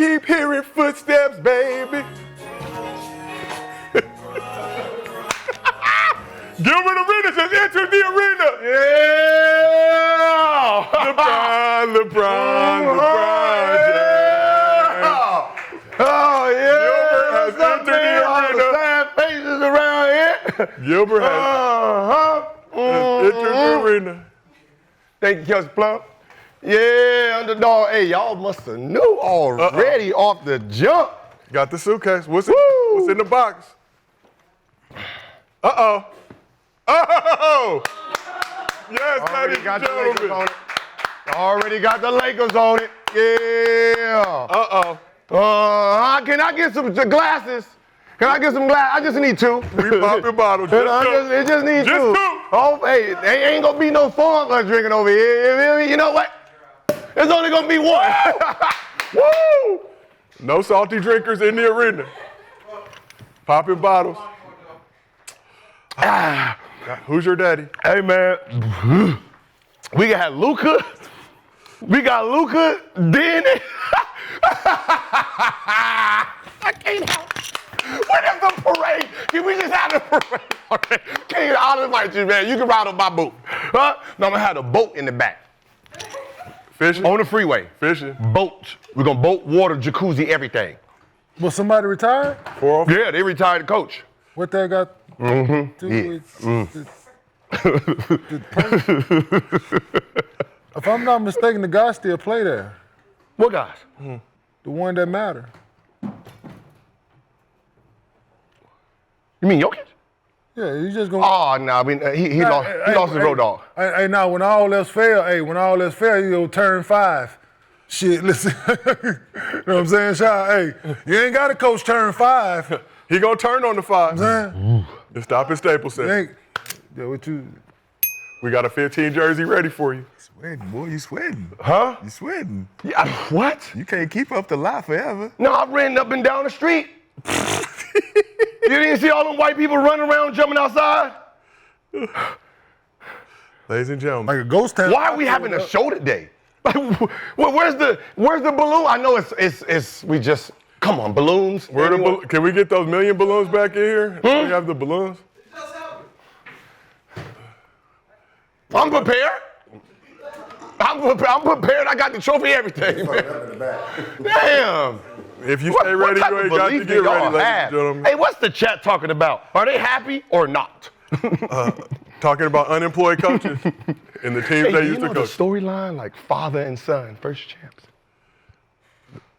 keep hearing footsteps, baby. Gilbert Arenas has entered the arena. Yeah! LeBron. Oh, yeah. Gilbert has entered the arena. Sad faces around here. Gilbert has entered the arena. Thank you, Coach Plum. Yeah, underdog. Hey, y'all must have knew already off the jump. Got the suitcase. What's in the box? Uh-oh. Oh! Yes, ladies and gentlemen. Already got the Lakers on it. Yeah. Uh-oh. Can I get some glasses? Can I get some glasses? I just need 2. We popping bottles. It just needs 2. 2. Oh, hey, there ain't gonna be no formula drinking over here. You know what? There's only gonna be 1. Woo! No salty drinkers in the arena. Popping bottles. Who's your daddy? Hey, man. We got Luka. We got Luka. Denny. I can't help. When is the parade? Can we just have the parade? Okay. I'll invite you, man. You can ride on my boat. Huh? No, I'm gonna have a boat in the back. Fishing? On the freeway. Fishing. Boat. We're gonna boat, water, jacuzzi, everything. Will somebody retire? Yeah, they retired the coach. What they got to do with the person? If I'm not mistaken, the guys still play there. What guys? The one that matter. You mean Jokic? Yeah, you just gonna. Oh, no, I mean, he lost his road dog. Hey, now when all else fail, you gonna turn 5. Shit, listen. You know what I'm saying, Shy? Hey, you ain't got to coach turn 5. He gonna turn on the 5. Man. And stop at Staples Center. We got a 15 jersey ready for you. Sweating, boy, you sweating. Huh? You sweating. Yeah, what? You can't keep up the lie forever. No, I ran up and down the street. You didn't see all them white people running around jumping outside? Ladies and gentlemen. Like a ghost town. Why are we having a show today? Like, where's the balloon? I know it's we just, come on, balloons. Can we get those million balloons back in here? We have the balloons. I'm prepared. I'm prepared. I got the trophy, everything. Damn. If you stay ready, you ain't got to get ready, ladies and gentlemen. Hey, what's the chat talking about? Are they happy or not? Talking about unemployed coaches and the teams they used to coach. The storyline, like father and son, first champs.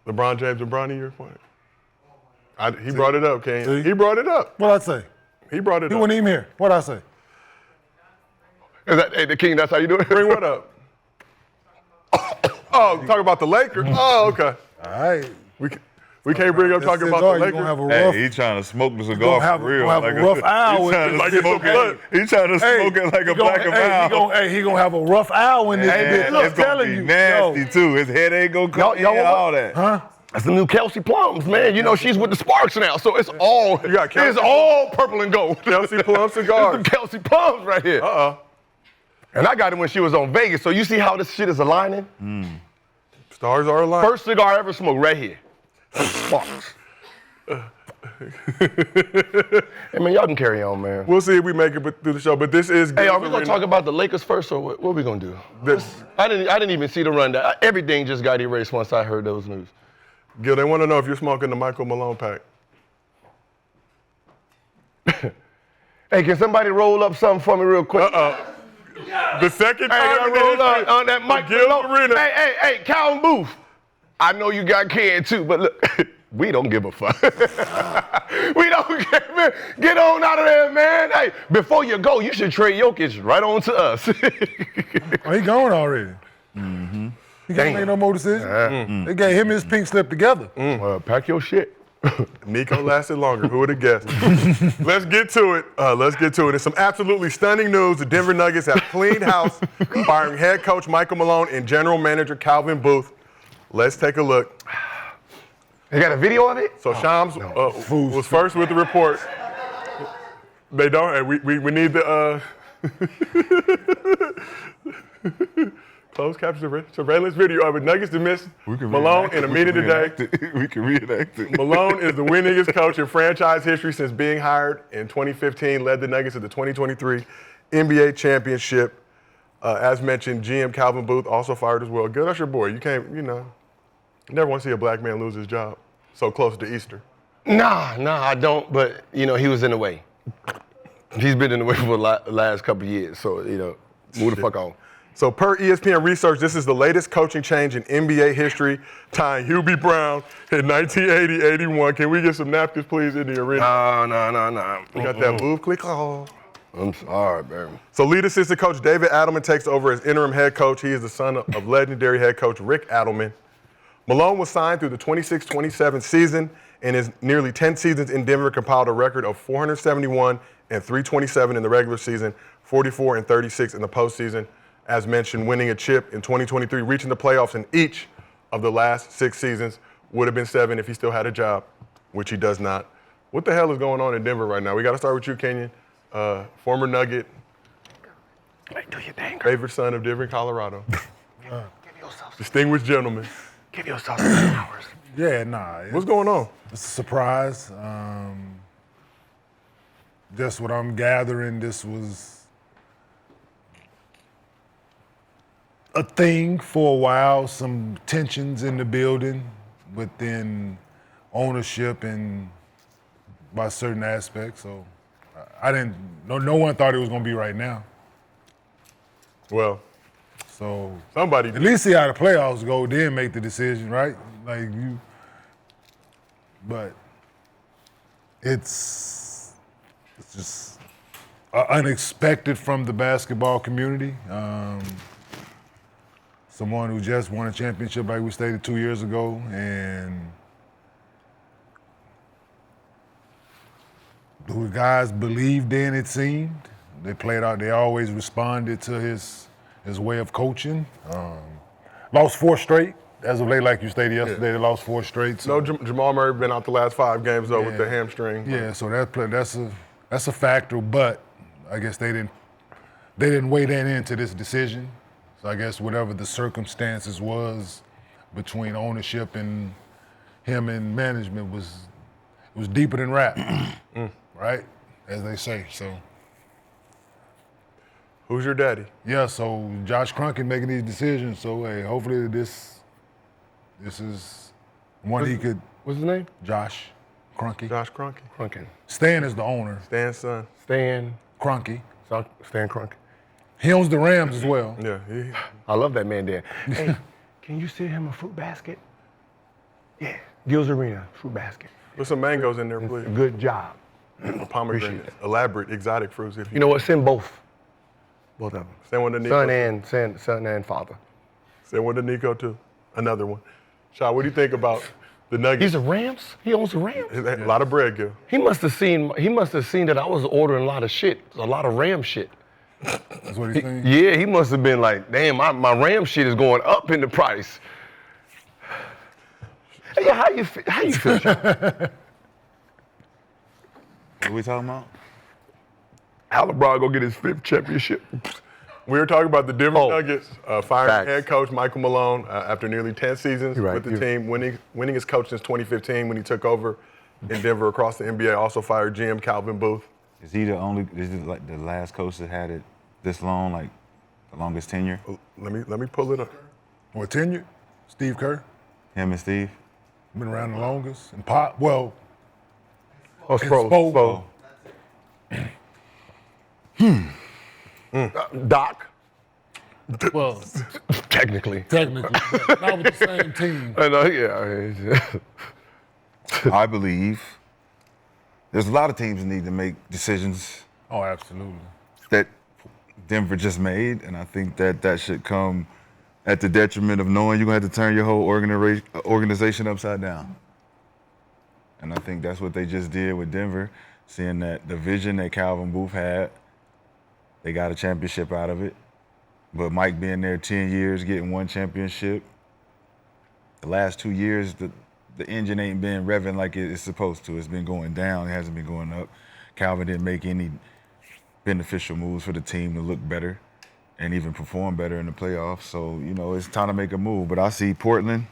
LeBron James and Bronny, your point. He brought it up, Kane. He brought it up. What'd I say? He brought it up. He wasn't even here. What'd I say? Is that, hey, the King, that's how you do it? Bring what up? Oh, talk about the Lakers? Oh, okay. All right. We can't bring up talking about the Lakers. Gonna have a rough, He trying to smoke the cigar for real. Gonna have a rough hour. He trying to smoke it like a black and mild. He gonna have a rough hour in this bitch. It's Look, gonna telling be you, nasty too. His head ain't gonna come in, all that. Huh? That's the new Kelsey Plums, man. You know, she's with the Sparks now, so it's all purple and gold. Kelsey Plum cigars. It's the Kelsey Plums right here. And I got it when she was on Vegas, so you see how this shit is aligning? Stars are aligned. First cigar I ever smoked right here. Sparks. Hey, man, y'all can carry on, man. We'll see if we make it through the show, but this is. Hey, are we gonna talk about the Lakers first, or what are we gonna do? I didn't even see the rundown. Everything just got erased once I heard those news. Gil, they want to know if you're smoking the Michael Malone pack. Hey, can somebody roll up something for me real quick? The second time in roll up on that Michael Malone. Hey, Calvin Booth. I know you got canned too, but look, we don't give a fuck. We don't care, man. Get on out of there, man. Hey, before you go, you should trade Jokic right on to us. Oh, he gone already. Mm-hmm. He can't make no more decisions. They got him and his pink slip together. Well, pack your shit. Nico lasted longer. Who would have guessed? Let's get to it. It's some absolutely stunning news. The Denver Nuggets have cleaned house, firing head coach Michael Malone and general manager Calvin Booth. Let's take a look. They got a video of it? So Shams was first with the report. They don't, and we need the Closed caption surveillance video of it. Nuggets dismissed Malone in a meeting today. We can reenact it. Malone is the winningest coach in franchise history since being hired in 2015, led the Nuggets to the 2023 NBA championship. As mentioned, GM Calvin Booth also fired as well. Good, that's your boy. You can't, you never want to see a black man lose his job so close to Easter. Nah, I don't, but, he was in the way. He's been in the way for the last couple of years, so, move the fuck on. So per ESPN research, this is the latest coaching change in NBA history, tying Hubie Brown in 1980-81. Can we get some napkins, please, in the arena? No. We got that move, click. Oh. I'm sorry, man. So lead assistant coach David Adelman takes over as interim head coach. He is the son of legendary head coach Rick Adelman. Malone was signed through the 26-27 season, and his nearly 10 seasons in Denver compiled a record of 471 and 327 in the regular season, 44 and 36 in the postseason. As mentioned, winning a chip in 2023, reaching the playoffs in each of the last 6 seasons. Would have been 7 if he still had a job, which he does not. What the hell is going on in Denver right now? We got to start with you, Kenyon. Former Nugget. Hey, do your thing. Favorite son of Denver, Colorado. Give yourself Distinguished gentleman. Give yourself some flowers. Yeah, nah. What's going on? It's a surprise. Just what I'm gathering, this was a thing for a while, some tensions in the building within ownership and by certain aspects. So no one thought it was going to be right now. Well, So somebody. at least see how the playoffs go, then make the decision, right? But it's just unexpected from the basketball community. Someone who just won a championship, like we stated 2 years ago, and who the guys believed in, it seemed. They played out. They always responded to his way of coaching. Lost 4 straight. As of late, like you stated yesterday, they lost 4 straight. So. No, Jamal Murray been out the last 5 games though with the hamstring. Yeah, so that's a factor. But I guess they didn't weigh that into this decision. So I guess whatever the circumstances was between ownership and him and management was deeper than rap, right? As they say. So. Who's your daddy? Yeah, so Josh Kroenke making these decisions. So hey, hopefully this is one he could. What's his name? Josh Kroenke. Josh Kroenke. Kroenke. Stan is the owner. Stan's son. Stan Kroenke. Kroenke. He owns the Rams as well. Yeah. I love that man there. Hey, can you send him a fruit basket? Yeah, Gil's Arena, fruit basket. Put some mangoes in there, please. Good job. Pomegranate, elaborate, exotic fruits. If You know what? Send both. Both of them. Send one to Nico. Son and father. Send one to Nico too. Another one. Shaw, what do you think about the Nuggets? He's a Rams? He owns the Rams? A lot of bread, Gil. He must have seen that I was ordering a lot of Ram shit. That's what he's saying. Yeah, he must have been like, damn, my Ram shit is going up in the price. Hey, how you feel? What are we talking about? How LeBron go get his 5th championship? We were talking about the Denver Nuggets firing Facts. head coach Michael Malone after nearly 10 seasons You're right. with the team, winning his coach since 2015 when he took over in Denver across the NBA. Also fired GM Calvin Booth. Is he is it like the last coach that had it this long, like the longest tenure? Let me pull it up. What tenure? Steve Kerr. Him and Steve? Been around the longest. And Pop, well, Oh, Spo. Doc, well, technically. technically, but not with the same team. I know, yeah. I believe there's a lot of teams that need to make decisions Oh, absolutely. that Denver just made, and I think that should come at the detriment of knowing you're going to have to turn your whole organization upside down. And I think that's what they just did with Denver, seeing that the vision that Calvin Booth had, they got a championship out of it. But Mike being there 10 years, getting 1 championship, the last 2 years, the engine ain't been revving like it's supposed to. It's been going down. It hasn't been going up. Calvin didn't make any beneficial moves for the team to look better. and even perform better in the playoffs. So, you know, it's time to make a move. But I see Portland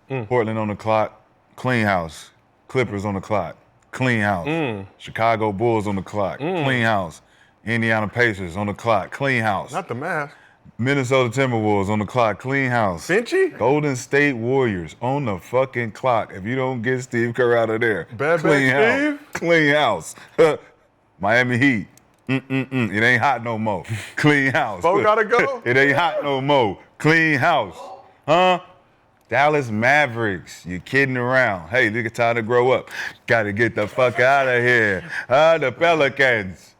on the clock, clean house. Clippers on the clock, clean house. Chicago Bulls on the clock, clean house. Indiana Pacers on the clock, clean house. Not the math. Minnesota Timberwolves on the clock, clean house. Finchie? Golden State Warriors on the fucking clock. If you don't get Steve Kerr out of there, Bad clean Steve? house. Clean house. Miami Heat. It ain't hot no more. Clean house. Bo gotta go? It ain't hot no more. Clean house. Huh? Dallas Mavericks. You kidding around. Hey, look, it's time to grow up. Gotta get the fuck out of here. The Pelicans.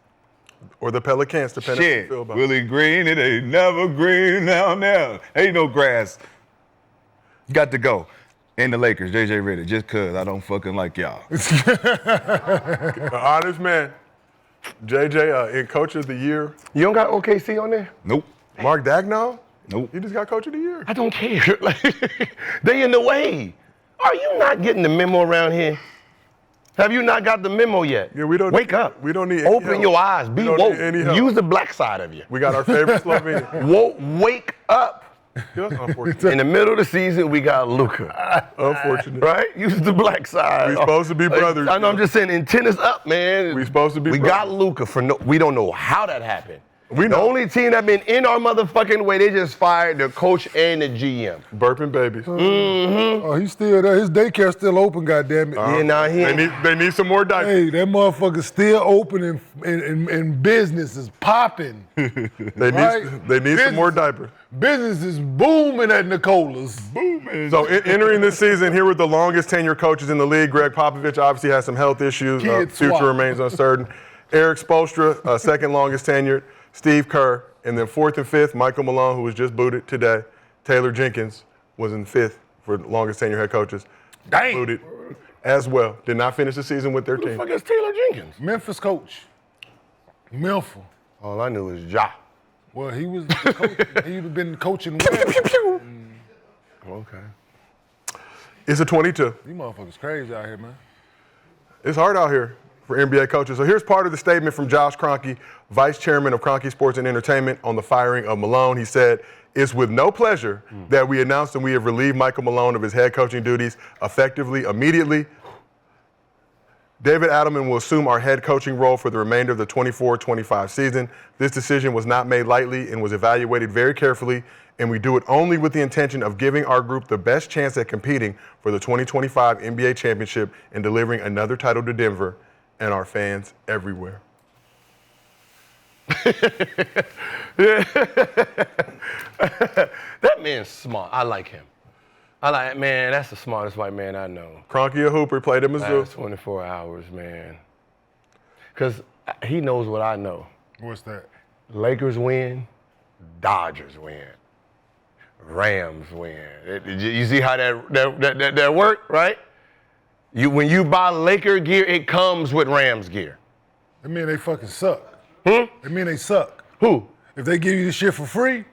Or the Pelicans, depending on how you Shit. feel about it. Willie Green, it ain't never green down there. Ain't no grass. Got to go. And the Lakers, JJ Redick, just cause I don't fucking like y'all. An honest man. JJ, in Coach of the Year, You don't got OKC on there? Nope. Mark Daigneault? Nope. He just got Coach of the Year. I don't care. Like, they in the way. Are you not getting the memo around here? Have you not got the memo yet? Yeah, we don't Wake need- up. we don't need any Open help. your eyes. Be We don't woke. need any help. Use the black side of you. We got our favorite Slovenian. Wake up. Yeah, unfortunate. In the middle of the season, we got Luka. Unfortunate. Right? Use the black side. We supposed to be brothers. I know. I'm just saying, antennas up, man. We supposed to be We brothers. got Luka for no. We don't know how that happened. We The know. only team that been in our motherfucking way, they just fired the coach and the GM. Burping babies. Oh, he's still there. His daycare's still open, goddammit. Yeah, now he They need some more diapers. Hey, that motherfucker's still open and business is popping. They Right. need some more diapers. Business is booming at Nikola's. Booming. So entering this season, here with the longest tenured coaches in the league, Greg Popovich obviously has some health issues. Kid Future swap. remains uncertain. Eric Spoelstra, second longest tenured. Steve Kerr, and then fourth and fifth, Michael Malone, who was just booted today. Taylor Jenkins was in fifth for the longest tenured head coaches. Dang. Booted as well. Did not finish the season with their Who the team. fuck is Taylor Jenkins? Memphis coach. Memphis. All I knew is Ja. Well, he was the coach. He'd been coaching well. Okay. It's a 22. These motherfuckers crazy out here, man. It's hard out here for NBA coaches. So here's part of the statement from Josh Kroenke, Vice Chairman of Kroenke Sports and Entertainment, on the firing of Malone. He said, "It's with no pleasure that we announced that we have relieved Michael Malone of his head coaching duties effectively, immediately. David Adelman will assume our head coaching role for the remainder of the 24-25 season. This decision was not made lightly and was evaluated very carefully, and we do it only with the intention of giving our group the best chance at competing for the 2025 NBA championship and delivering another title to Denver and our fans everywhere." That man's smart. I like him. Man, that's the smartest white man I know. Kroenke, a hooper, played at Mizzou. Last 24 hours, man. Because he knows what I know. What's that? Lakers win, Dodgers win, Rams win. You see how that worked, right? When you buy Laker gear, it comes with Rams gear. That mean they fucking suck. That mean they suck. Who? If they give you this shit for free,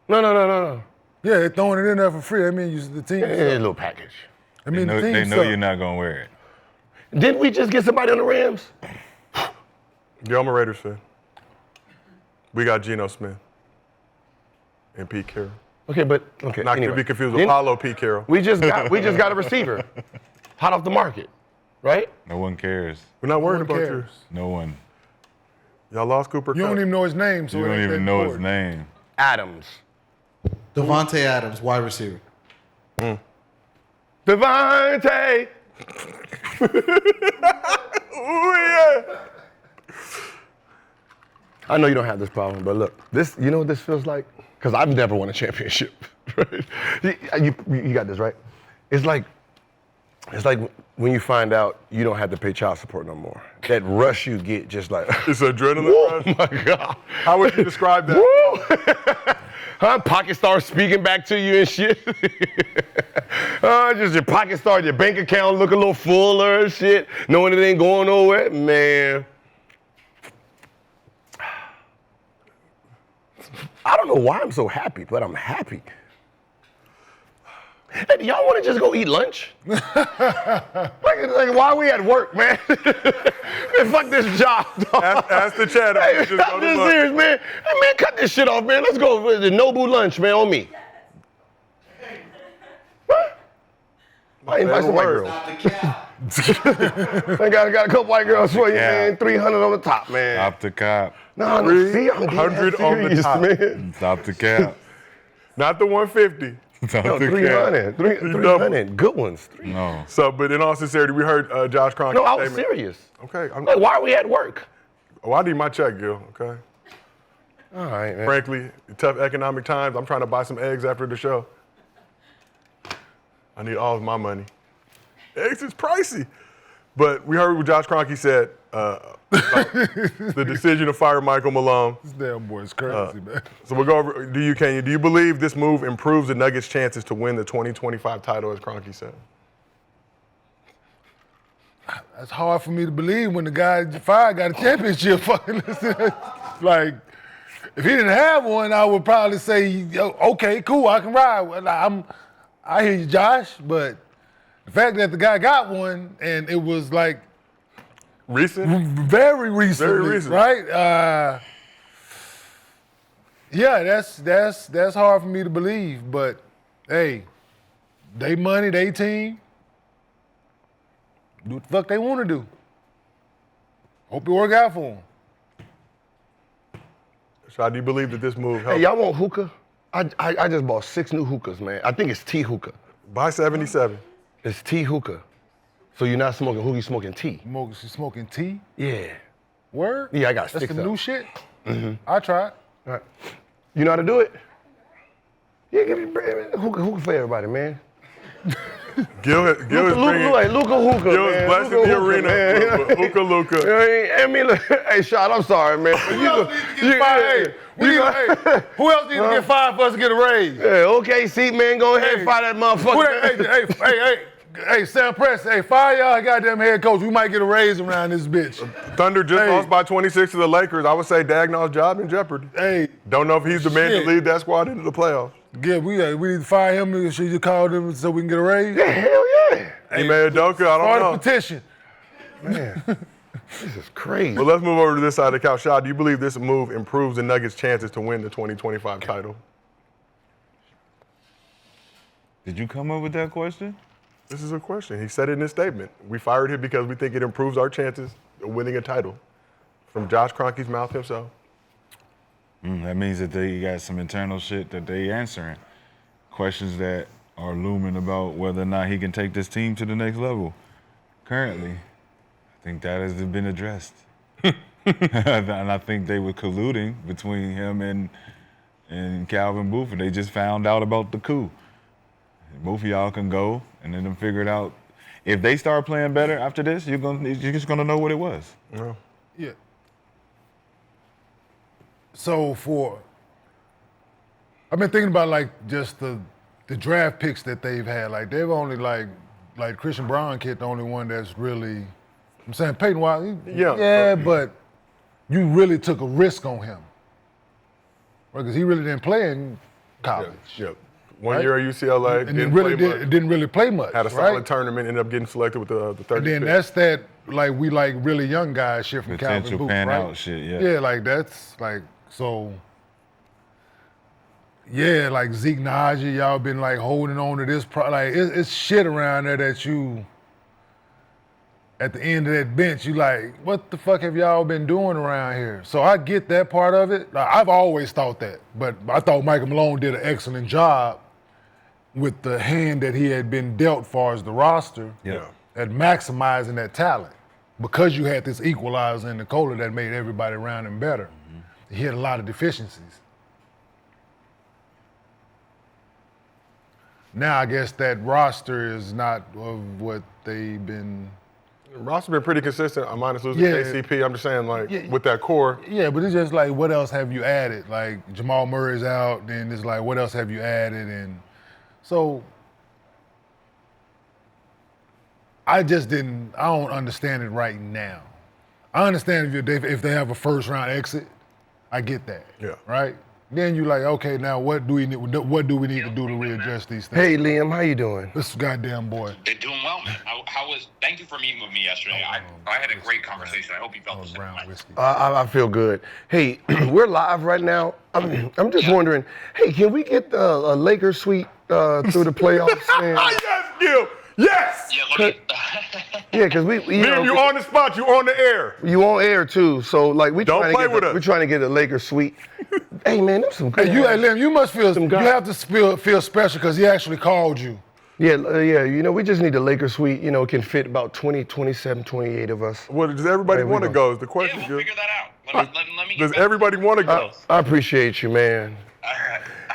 No. yeah, they're throwing it in there for free. That means the team A suck. little package. I mean, the team They know suck. you're not gonna wear it. Didn't we just get somebody on the Rams? Yeah, I'm a Raiders fan. We got Geno Smith and Pete Carroll. Okay. Not anyway. to be confused with Paulo Pete Carroll. We just got a receiver, hot off the market, right? No one cares. We're not worried one about cares. you. No one. Y'all lost Cooper You Kupp. don't even know his name, so You it don't ain't even that know his important. name. Adams. Devontae Adams, wide receiver. Devontae. Ooh, yeah. I know you don't have this problem, but look, you know what this feels like? Because I've never won a championship. Right? You got this, right? It's like when you find out you don't have to pay child support no more. That rush you get, just like, It's adrenaline oh rush. my God. How would you describe that? Woo! Huh? Pocket starts speaking back to you and shit. Just your pocket start, your bank account look a little fuller and shit, knowing it ain't going nowhere. Man. I don't know why I'm so happy, but I'm happy. Hey, do y'all want to just go eat lunch? like why are we at work, man? Man, fuck this job, dog. Ask the chat. If Hey, we just go I'm to just lunch. serious, man. Hey, man, cut this shit off, man. Let's go for the Nobu lunch, man, on me. What? I invite some white girls. I got a couple white girls for you, man. 300 on the top, man. Stop the cap. No, see, I'm dead 100 on the serious, top. man. Stop the cap. Not the 150. Stop No, the 300. 300. Good ones. cap. No. So, but in all sincerity, we heard Josh Kroenke's No, I was statement. serious. Okay. Like, why are we at work? Oh, I need my check, Gil. Okay. All right, man. Frankly, tough economic times. I'm trying to buy some eggs after the show. I need all of my money. Eggs is pricey. But we heard what Josh Kroenke said about the decision to fire Michael Malone. This damn boy's crazy, man. So we'll go over to you, Kenya. Do you believe this move improves the Nuggets' chances to win the 2025 title, as Kroenke said? That's hard for me to believe when the guy fired got a championship. Fucking like, if he didn't have one, I would probably say, yo, okay, cool, I can ride. Well, I hear you, Josh, but the fact that the guy got one and it was like Recent? very recently, Very recent. right? Yeah, that's hard for me to believe. But hey, they money, they team. Do what the fuck they want to do. Hope it work out for them. So do you believe that this move helps? Hey, y'all want hookah? I just bought 6 new hookahs, man. I think it's tea hookah. Buy 77. It's tea hookah. So you're not smoking hookah, you're smoking tea. She smoking tea? Yeah. Word? Yeah, I got That's 6 the of new them. shit? I tried. All right. You know how to do it? Yeah, give me hookah for everybody, man. Gil is bringing. Luka hookah, Gil is man. blessing Luka the hookah, arena. man. Hookah Luka. I mean, look, hey, Shot, I'm sorry, man. Who else needs to get fired? Who else needs to get fired for us to get a raise? Yeah, okay, see, man, go ahead and fire that motherfucker. Hey, Sam Press, fire y'all goddamn head coach. We might get a raise around this bitch. Thunder just Hey. lost by 26 to the Lakers. I would say Dagnall's job in jeopardy. Hey, Don't know if he's the man Shit. to lead that squad into the playoffs. yeah, we need to fire him. Should you call them so we can get a raise? Yeah, hell yeah. He made Udoka, I Start don't a know. petition. Man, this is crazy. But let's move over to this side of the couch. Shad, do you believe this move improves the Nuggets' chances to win the 2025 title? Did you come up with that question? This is a question. He said it in his statement. We fired him because we think it improves our chances of winning a title. From Josh Kroenke's mouth himself. That means that they got some internal shit that they answering. Questions that are looming about whether or not he can take this team to the next level. Currently, I think that has been addressed. And I think they were colluding between him and Calvin Booth. They just found out about the coup. Both of y'all can go and then figure it out. If they start playing better after this, you're just gonna know what it was. Yeah. Yeah. So I've been thinking about like just the draft picks that they've had. Like they've only like Christian Brown kid, the only one that's really. I'm saying Peyton Wiley. Yeah. But you really took a risk on him, right? Because he really didn't play in college. Yeah. 1 Right? year at UCLA, And didn't really play much. had a right? solid tournament, ended up getting selected with the 30th And then pick. that's that like we like really young guys shit from Calvin Potential Booth, pan right? out shit, yeah. Yeah, like that's like so. Yeah, like Zeke Naji, y'all been like holding on to this. Like it's shit around there that you. At the end of that bench, you like, what the fuck have y'all been doing around here? So I get that part of it. Like, I've always thought that, but I thought Michael Malone did an excellent job with the hand that he had been dealt far as the roster Yeah. at maximizing that talent. Because you had this equalizer in Nikola that made everybody around him better. He had a lot of deficiencies. Now I guess that roster is not of what they've been. Roster been pretty consistent, minus losing Yeah. KCP. I'm just saying, like, Yeah. with that core, Yeah, but it's just like, what else have you added? Like Jamal Murray's out, then it's like, what else have you added? And so I don't understand it right now. I understand if they have a first round exit, I get that. Yeah. Right? Then you like, okay, now what do we need to do to readjust these things? Hey, Liam, how you doing? This goddamn boy. They're doing well, man. Thank you for meeting with me yesterday. I had a great conversation. I hope you felt the same Brown way. whiskey. I feel good. Hey, we're live right now. I'm just wondering, hey, can we get a Lakers suite through the playoffs? Man? Yes, Gil. Yes. Yeah, let me. Yeah, because we Liam, you on the spot. You on the air. you on air too. So like Don't play with us. we're trying to get a Lakers suite. Hey man, there's some good. Hey, Liam, you must feel Some you guy- have to feel special because he actually called you. Yeah, yeah. We just need a Lakers suite. It can fit about 20, 27, 28 of us. Well, does everybody Hey, we want to gonna- go? Is the Yeah, question, we'll Gil? figure that out. Let me get Does back. everybody want to go? I appreciate you, man. All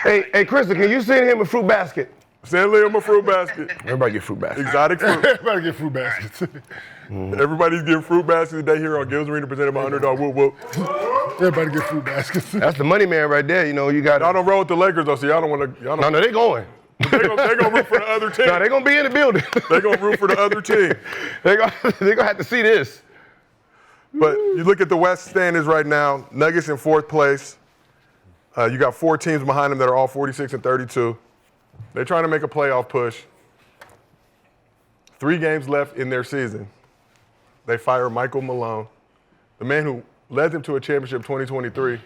right. Hey, Krista, can you send him a fruit basket? Send Liam a fruit basket. Everybody get fruit basket. Exotic fruit. Everybody get fruit baskets. Everybody's getting fruit baskets today here on Gil's Arena presented by Underdog. Whoop, whoop. Everybody get fruit baskets. That's the money man right there. You got. Y'all don't roll with the Lakers though, so y'all don't want to. No, they going. They gonna root for the other team. No, they gonna be in the building. They gonna root for the other team. they gonna have to see this. But you look at the West standings right now. Nuggets in 4th place. You got 4 teams behind them that are all 46 and 32. They're trying to make a playoff push. 3 games left in their season. They fire Michael Malone, the man who led them to a championship 2023.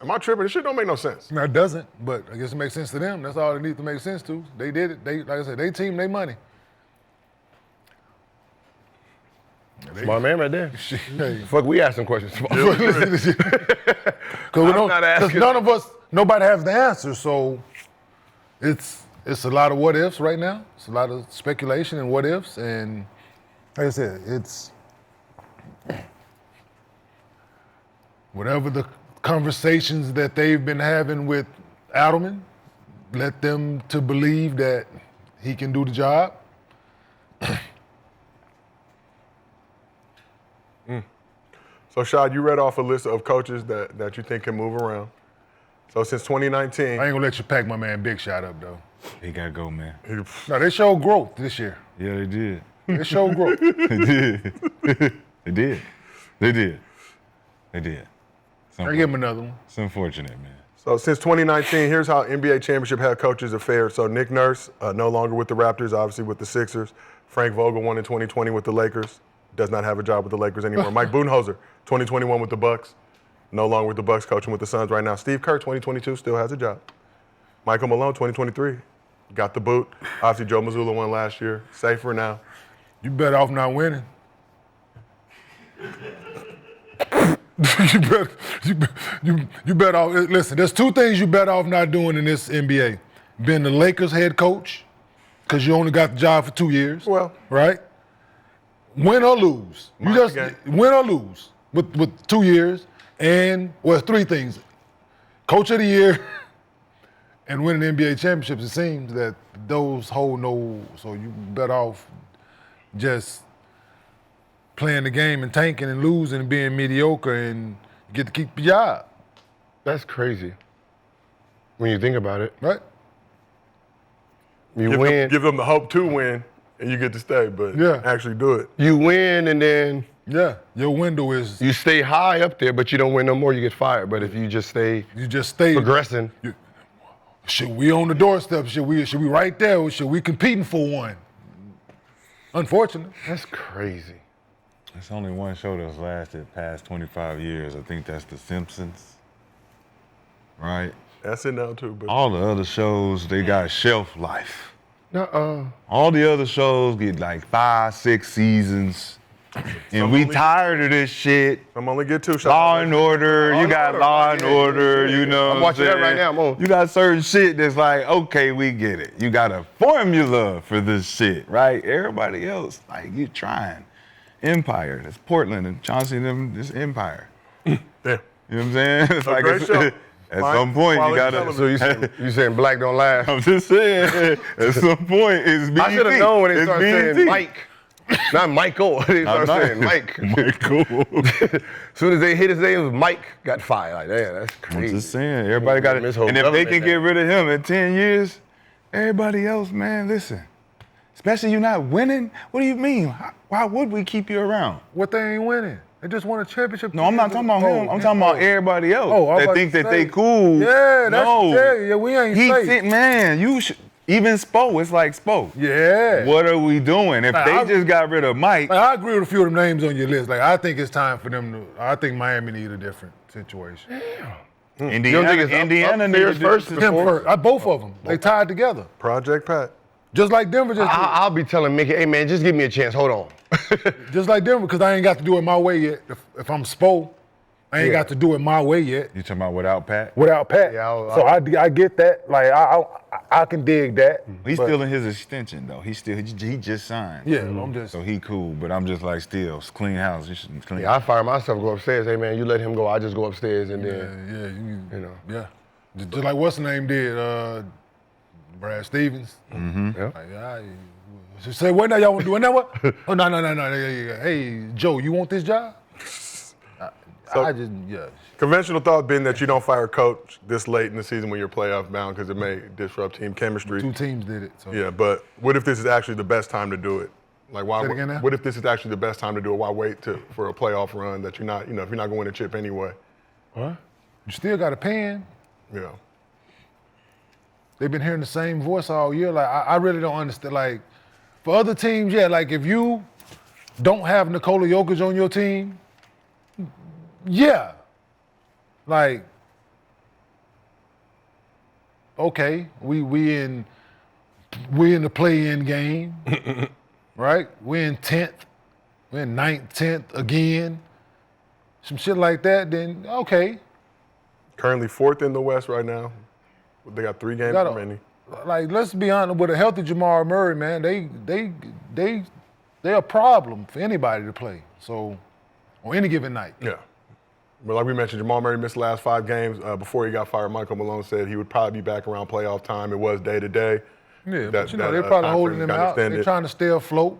Am I tripping? This shit don't make no sense. No, it doesn't, but I guess it makes sense to them. That's all it needs to make sense to. They did it. Like I said, they team, they money. Smart man right there. Hey. Fuck, we ask some questions. Because not asking. none of us, nobody has the answer. So it's a lot of what ifs right now. It's a lot of speculation and what ifs. And like I said, it's whatever the conversations that they've been having with Adelman, let them to believe that he can do the job. So, Shad, you read off a list of coaches that you think can move around. So, since 2019, I ain't gonna let you pack my man Big Shot up though. He got to go, man. No, they showed growth this year. Yeah, they did. They showed growth. They did. They did. They did. They did. I give him another one. It's unfortunate, man. So since 2019, here's how NBA championship head coaches have fared. So Nick Nurse, no longer with the Raptors, obviously with the Sixers. Frank Vogel won in 2020 with the Lakers. Does not have a job with the Lakers anymore. Mike Budenholzer, 2021 with the Bucks. No longer with the Bucks, coaching with the Suns right now. Steve Kerr, 2022, still has a job. Michael Malone, 2023, got the boot. Obviously, Joe Mazzulla won last year. Safer now. You better off not winning. you better off. Listen, there's 2 things you better off not doing in this NBA: being the Lakers head coach, because you only got the job for 2 years. Well. right? Win or lose. You Mark just the win or lose with 2 years, and well, 3 things: coach of the year and winning NBA championships. It seems that those hold no. So you better off just playing the game and tanking and losing and being mediocre, and you get to keep your job, That's crazy. When you think about it, right? you win. Give them the hope to win, and you get to stay, but Yeah. actually do it. You win, and then Yeah, your window is you stay high up there, but you don't win no more. You get fired. But if you just stay you just stay. progressing, Should we on the doorstep? Should we right there? Or should we competing for one? Unfortunate. that's crazy. There's only one show that's lasted past 25 years. I think that's The Simpsons. Right? That's it now, too. But All the other shows, they got shelf life. Nuh-uh. All the other shows get like 5, 6 seasons. And we tired of this shit. I'm only get 2 shots. Law and Order, you got Law and Order, you know. I'm watching that right now, I'm on. You got certain shit that's like, okay, we get it. You got a formula for this shit, right? Everybody else, like, you trying. Empire, that's Portland and Chauncey and them, this Empire. Yeah. You know what I'm saying? It's like great show. at some point you Quality gotta. television. So you saying black don't last? I'm just saying. At some point, it's BET. I should have known when they It's started saying BET. Mike. Not Michael. They started saying Mike. Michael. As soon as they hit his name, it was Mike got fired. Like, damn, that's I'm crazy. just saying, everybody got it. This whole And if they government can now. get rid of him in 10 years, everybody else, man, listen. Especially you not winning. What do you mean? Why would we keep you around? What they ain't winning? They just won a championship. No, I'm not talking about him. I'm talking about everybody else Oh, I was that about think to that say. they cool. Yeah, that's no. yeah, we ain't He safe. think, man, you should. Even Spo, it's like Spo. Yeah. What are we doing? If Like, they just got rid of Mike, Like, I agree with a few of them names on your list. Like, I think it's time for them to. I think Miami need a different situation. Indiana, You don't think it's Indiana up needs Pierce to first do- Him first. Both of them. They tied together. Project Pat. Just like Denver just did. I'll be telling Mickey, hey man, just give me a chance. Hold on. Just like Denver, because I ain't got to do it my way yet. If I'm Spo, I ain't got to do it my way yet. You talking about without Pat? Without Pat. Yeah, So I get that. Like, I can dig that. He's but- still in his extension though. He just signed. Yeah, I'm just. So he cool, but I'm just like still it's clean house. You should clean. Yeah, I fire myself, go upstairs. Hey man, you let him go. I just go upstairs and then. Yeah, You know. Yeah. Just like what's the name did, Brad Stevens. Yeah. Like, she said, what now, y'all want to do it now? What? Oh, no. Yeah. Hey, Joe, you want this job? I just, yeah. Conventional thought being that you don't fire a coach this late in the season when you're playoff bound because it may disrupt team chemistry. Two teams did it. So. Yeah, but what if this is actually the best time to do it? Like, why? Say it again now? What if this is actually the best time to do it? Why wait for a playoff run that you're not, if you're not going to win a chip anyway? What? You still got a pen. Yeah. They've been hearing the same voice all year. Like, I really don't understand. Like, for other teams, yeah, like if you don't have Nikola Jokic on your team, yeah. Like, okay, we in the play-in game, right? We're in 10th, we're in 9th, 10th again. Some shit like that, then okay. Currently 4th in the West right now. They got 3 games remaining. Like, let's be honest, with a healthy Jamal Murray, man, they're a problem for anybody to play. So, on any given night. Yeah. But like we mentioned, Jamal Murray missed the last 5 games. Before he got fired, Michael Malone said he would probably be back around playoff time. It was day to day. Yeah, but they're probably time holding frame him got out. extended. They're trying to stay afloat,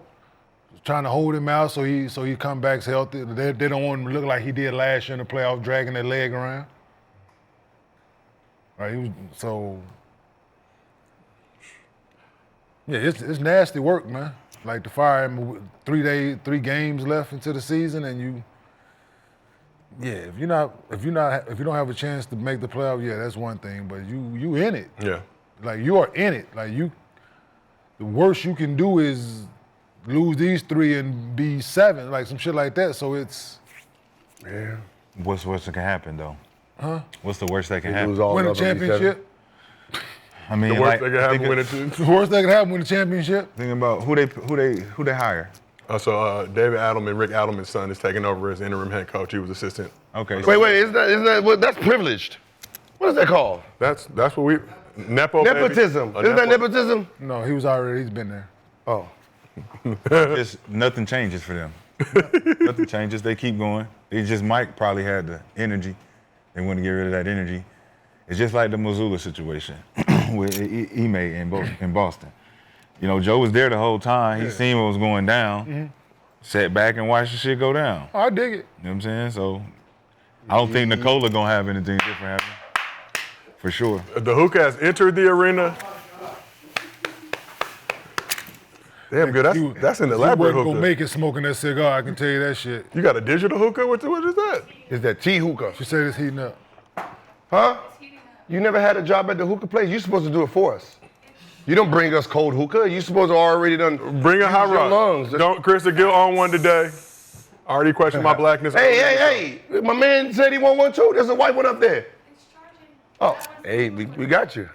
trying to hold him out so he come back healthy. They don't want him to look like he did last year in the playoffs, dragging that leg around. Right, yeah, it's nasty work, man. Like to fire him with 3 games left into the season, and if you don't have a chance to make the playoff, yeah, that's one thing. But you in it. Yeah. Like you are in it. Like the worst you can do is lose these 3 and be 7, like some shit like that. So it's What's worst that can happen though? Huh? What's the worst that can Lose happen? all win a of them, he said. championship. I mean, The worst like, they can have think, win it. The worst that can happen, win a championship. Think about who they hire. So David Adelman, Rick Adelman's son, is taking over as interim head coach. He was assistant. Okay. Wait, isn't that what? That's privileged. What is that called? That's what we nepo. baby. Nepotism. A Isn't that nepo. nepotism? No, he's been there. Oh. Just nothing changes for them. Nothing changes. They keep going. It's just Mike probably had the energy. They want to get rid of that energy. It's just like the Missoula situation with Ime in Boston. You know, Joe was there the whole time. He seen what was going down. Sat back and watched the shit go down. Oh, I dig it. You know what I'm saying? So I don't think Nikola gonna have anything different happen. For sure. The hookah has entered the arena. Damn good. That's an He elaborate wasn't hookah. gonna make it smoking that cigar. I can tell you that shit. You got a digital hookah? What is that? Is that tea hookah? She said it's heating up. Huh? You never had a job at the hookah place? You're supposed to do it for us. You don't bring us cold hookah. You're supposed to already done. Bring a hot use your rod. lungs. Don't Chris Gill on one today. I already questioned my blackness. Hey. My man said he want one too. There's a white one up there. Oh, hey, we got you.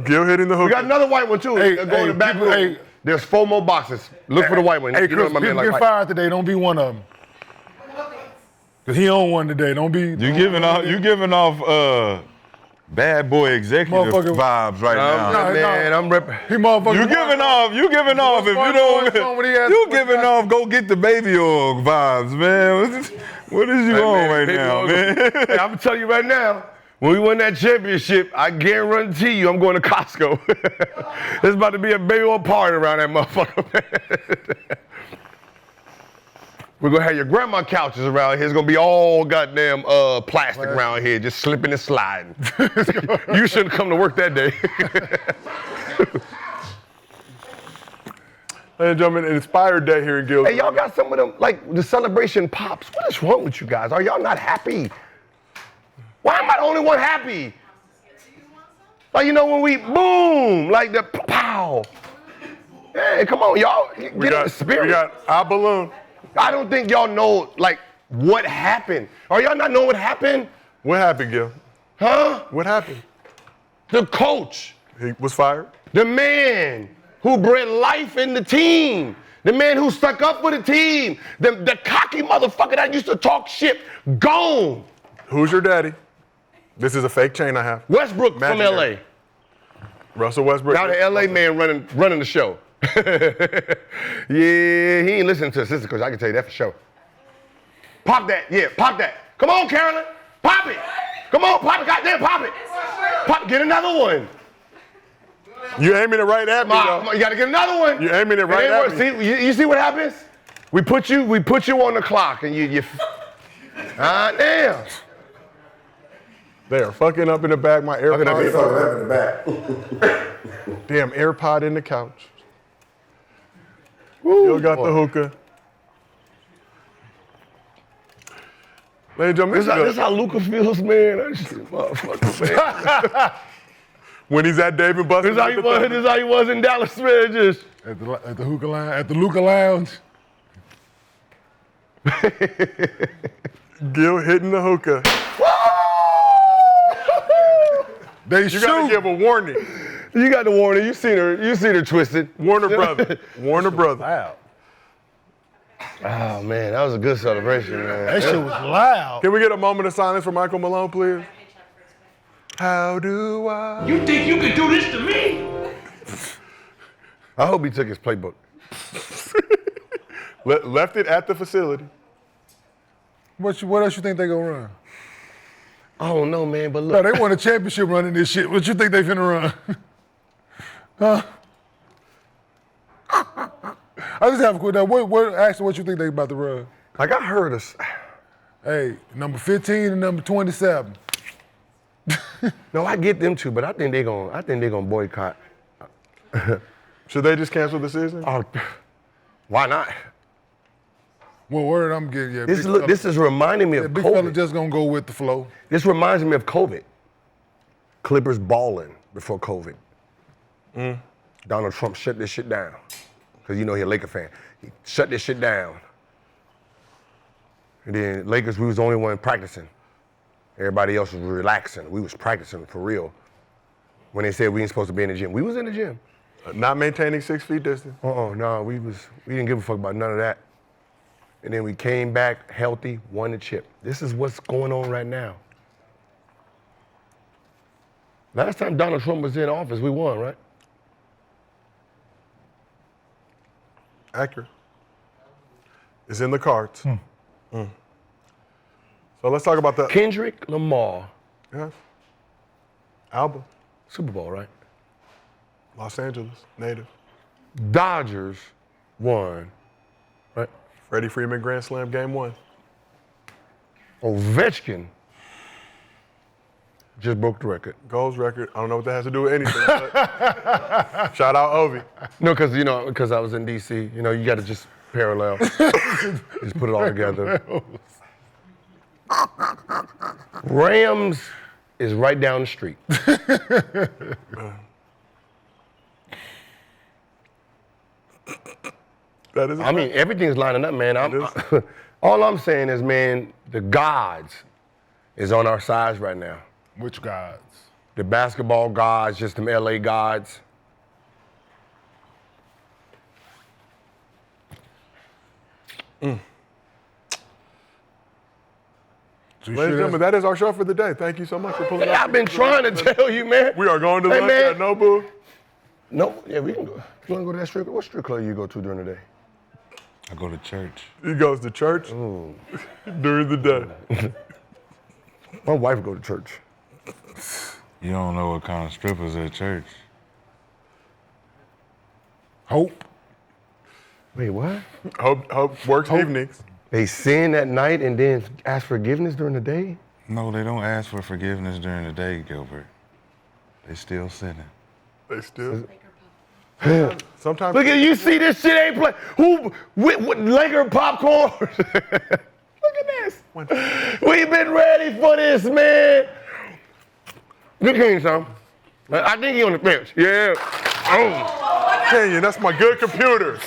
Gil hitting the hookah. We got another white one too. Hey, Go in the back people, room. There's 4 more boxes. Look for the white one. Hey, You know Chris, my man people like get white. fired today. Don't be one of them. Cause he on one today. Don't be. You giving off bad boy executive Motherfucker. vibes right now. Man, I'm repping. He motherfucker. You giving off if you don't. You giving off go get the baby oil vibes, man. What is you on right now, man? Hey, I'm telling you right now, when we win that championship, I guarantee you I'm going to Costco. There's about to be a baby oil party around that motherfucker, man. We're gonna have your grandma couches around here. It's gonna be all goddamn plastic around here, just slipping and sliding. You shouldn't come to work that day. and gentlemen, an inspired day here in Gilbert. Hey, y'all got some of them, like the celebration pops. What is wrong with you guys? Are y'all not happy? Why am I the only one happy? Like, you know, when we boom, like the pow. Hey, come on, y'all. Get in the spirit. We got our balloon. I don't think y'all know, like, what happened. Are y'all not know what happened? What happened, Gil? Huh? What happened? The coach. He was fired? The man who bred life in the team. The man who stuck up for the team. The cocky motherfucker that used to talk shit. Gone. Who's your daddy? This is a fake chain I have. Westbrook from Imaginary. LA. Russell Westbrook. Now the LA man running the show. Yeah, he ain't listening to assistant coach. I can tell you that for sure. Pop that. Yeah, pop that. Come on, Carolyn. Pop it. Come on, pop it. Goddamn, pop it. Pop. Get another one. You aiming it right at me, Come on, you gotta get another one. You aiming it right at me. See, you see what happens? We put you on the clock, and you. Damn. They are fucking up in the back. My AirPod. in the back. Damn AirPod in the couch. You got the hookah. Ladies and gentlemen, This how Luka feels, man. That shit, motherfucker, man. when he's at Dave and Buster's. This is how he was in Dallas, man. Just At the hookah line, at the Luka Lounge. Gil hitting the hookah. They You shoot. gotta give a warning. you got the warning. You seen her twisted. Warner Brother. Warner Brother. Wow. Oh man, that was a good celebration, man. That shit was loud. Can we get a moment of silence for Michael Malone, please? How do I? You think you can do this to me? I hope he took his playbook. Left it at the facility. What else you think they gonna run? I don't know, man, but No, look. they won a championship running this shit. What you think they finna run? Huh? I just have a quick. Now, actually, what you think they about to run? Like I heard us. Hey, number 15 and number 27. No, I get them too, but I think they're gonna boycott. Should they just cancel the season? Oh, why not? What word I'm getting? Yeah, This is reminding me of big fella COVID. just gonna go with the flow. This reminds me of COVID. Clippers balling before COVID. Donald Trump shut this shit down. Because you know he's a Laker fan. He shut this shit down. And then Lakers, we was the only one practicing. Everybody else was relaxing. We was practicing for real. When they said we ain't supposed to be in the gym, we was in the gym. Not maintaining 6 feet distance. No, we didn't give a fuck about none of that. And then we came back healthy, won the chip. This is what's going on right now. Last time Donald Trump was in office, we won, right? Accurate. It's in the cards. So let's talk about the Kendrick Lamar, album. Super Bowl, right? Los Angeles, native. Dodgers won, right? Freddie Freeman Grand Slam, game 1. Ovechkin just broke the record. Goals record. I don't know what that has to do with anything. But shout out Ovi. No, because I was in D.C. You know, you got to just parallel. Just put it all together. Rams is right down the street. That is. I mean, everything's lining up, man. All I'm saying is, man, the gods is on our sides right now. Which gods? The basketball gods, just them LA gods. So Ladies and gentlemen, that is our show for the day. Thank you so much for pulling Hey, up. I've been trying to tell you, man. We are going to Hey, lunch man. at Nobu. No, yeah, we can go. You want to go to that strip club? What strip club you go to during the day? I go to church. He goes to church during the day. My wife go to church. You don't know what kind of strippers at church. Hope. Wait, what? Hope works evenings. They sin at night and then ask forgiveness during the day? No, they don't ask for forgiveness during the day, Gilbert. They still sinning. They still. Sometimes. Look at you. See this shit ain't play. Who? With Laker popcorn? Look at this. We've been ready for this, man. Good game, son. I think he on the bench. Yeah. Oh. Kenyon, that's my good computer.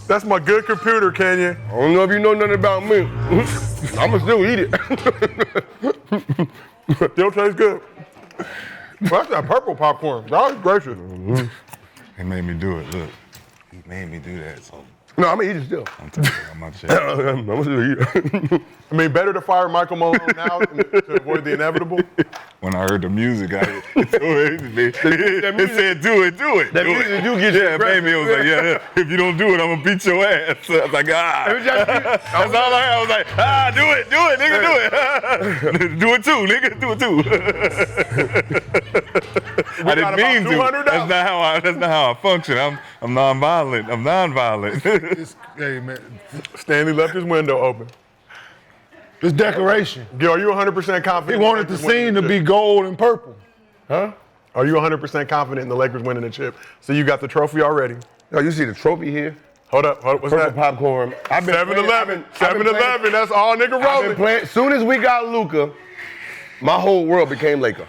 That's my good computer, Kenyon. I don't know if you know nothing about me. I'ma still eat it. Still tastes good. Well, that's that purple popcorn. That was gracious. He made me do it. Look, he made me do that. So No, I'm gonna eat it still. I'm telling you, I'm not sure. I'ma still eat it. I mean, better to fire Michael Malone now to avoid the inevitable. When I heard the music, it said, "Do it." That do music it. do get you Yeah, aggressive. baby, it was like, yeah. If you don't do it, I'm gonna beat your ass. So I was like, That's all I was like, do it, nigga, do it. Do it too, nigga, do it too. I didn't mean to. $200. That's not how I function. I'm nonviolent. Hey, man, Stanley left his window open. this decoration. Gil, are you 100% confident? He wanted the scene to be gold and purple. Huh? Are you 100% confident in the Lakers winning the chip? So you got the trophy already? Yo, you see the trophy here? Hold up. What's Purple that? popcorn. 7-Eleven. 7-Eleven. That's all nigga rolling. Soon as we got Luka, my whole world became Laker.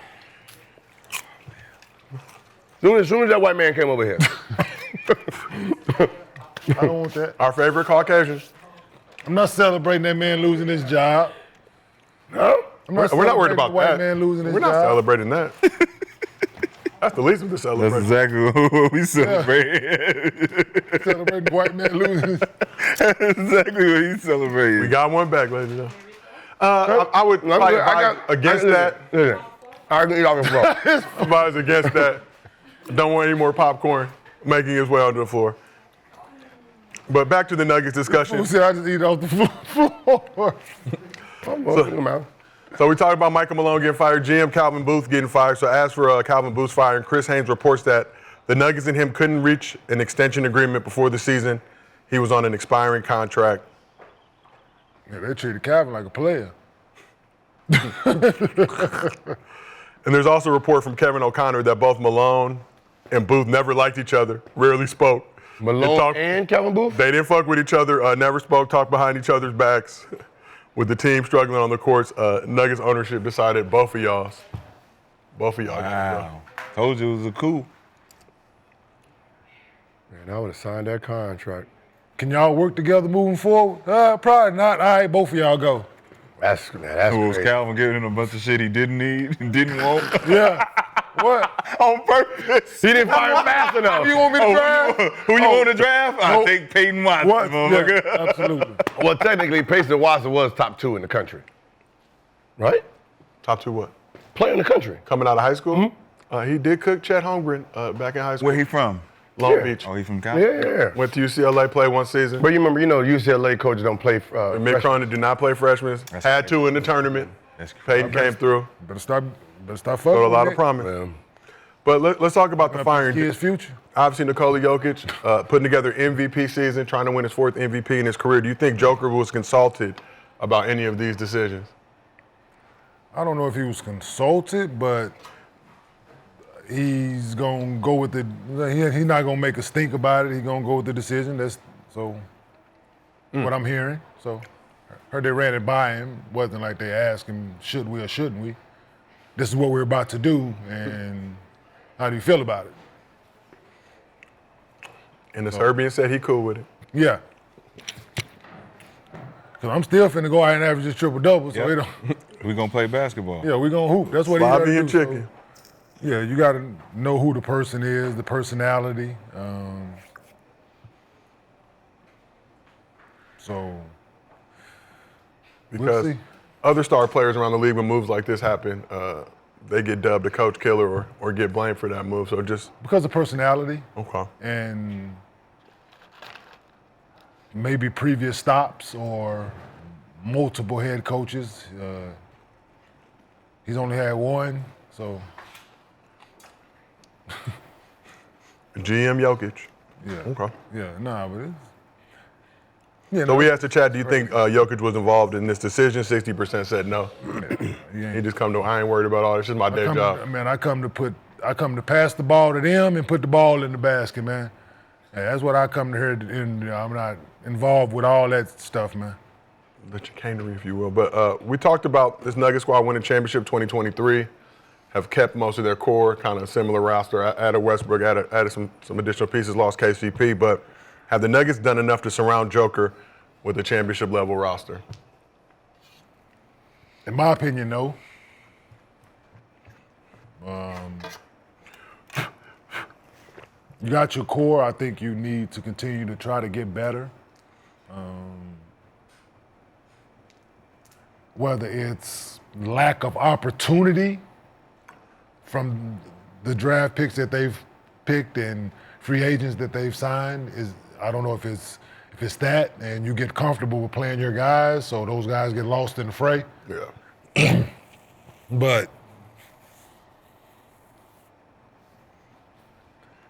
Soon as that white man came over here. I don't want that. Our favorite Caucasian. I'm not celebrating that man losing his job. No? We're not worried about the white that. man losing his We're not job. celebrating that. That's the least of the That's celebration. exactly what we celebrate. Celebrating the white man losing his That's exactly what he celebrated. We got one back, ladies and gentlemen. I would fight against that. I can eat off the floor. Advise against that. Don't want any more popcorn making its way onto the floor. But back to the Nuggets discussion. Who said I just eat off the floor? So we talked about Michael Malone getting fired, GM Calvin Booth getting fired. So as for Calvin Booth's firing, Chris Haynes reports that the Nuggets and him couldn't reach an extension agreement before the season. He was on an expiring contract. Yeah, they treated Calvin like a player. And there's also a report from Kevin O'Connor that both Malone and Booth never liked each other, rarely spoke. Malone and Kevin Booth? They didn't fuck with each other, never spoke, talked behind each other's backs. With the team struggling on the courts, Nuggets ownership decided both of y'all. Wow. Told you it was a coup. Man, I would have signed that contract. Can y'all work together moving forward? Probably not. All right, both of y'all go. That's Was crazy. Calvin giving him a bunch of shit he didn't need and didn't want? Yeah. What? On purpose. He didn't fire him fast enough. You want me to draft? Who you want to draft? I think Peyton Watson, What? motherfucker. Yeah, absolutely. Well, technically, Payson Watson was top 2 in the country. Right? Top 2 what? Player in the country. Coming out of high school? He did cook Chet Holmgren back in high school. Where he from? Long Beach. Oh, he from California? Yeah. Went to UCLA, played one season. But you remember, UCLA coaches don't play Mick freshmen. Cronin did not play freshmen. Had to in the tournament. Peyton came through. Better start fucking. Showed a lot with of promise. But let's talk about the firing. His future. Obviously, Nikola Jokic putting together MVP season, trying to win his 4th MVP in his career. Do you think Joker was consulted about any of these decisions? I don't know if he was consulted, but he's gonna go with the. He's not gonna make us think about it. He's gonna go with the decision. That's what I'm hearing. So, heard they ran it by him. Wasn't like they asked him, should we or shouldn't we? This is what we're about to do, and how do you feel about it? And the Serbian said he cool with it. Yeah. Cause I'm still finna go out and average this triple-double, so Yep. it don't. We gonna play basketball. Yeah, we gonna hoop. That's what he gotta Sloppy do. and chicken. So, yeah, you gotta know who the person is, the personality. So Because see. other star players around the league, when moves like this happen, they get dubbed a coach killer or get blamed for that move. So just because of personality okay. and maybe previous stops or multiple head coaches. He's only had one, so GM Jokic. yeah. Okay. Yeah, nah, but it's. Yeah, So we asked the chat, do you think Jokic was involved in this decision? 60% said no. He just come to, I ain't worried about all this. This is my day job. I come to put I come to pass the ball to them and put the ball in the basket, man. Hey, that's what I come to here, and I'm not involved with all that stuff, man. The chicanery, if you will. But we talked about this Nugget squad winning championship 2023, have kept most of their core, kind of similar roster. Added Westbrook, added some additional pieces, lost KCP. But have the Nuggets done enough to surround Joker with a championship level roster? In my opinion, no. You got your core. I think you need to continue to try to get better. Whether it's lack of opportunity from the draft picks that they've picked and free agents that they've signed, I don't know if it's that, and you get comfortable with playing your guys, so those guys get lost in the fray. Yeah. But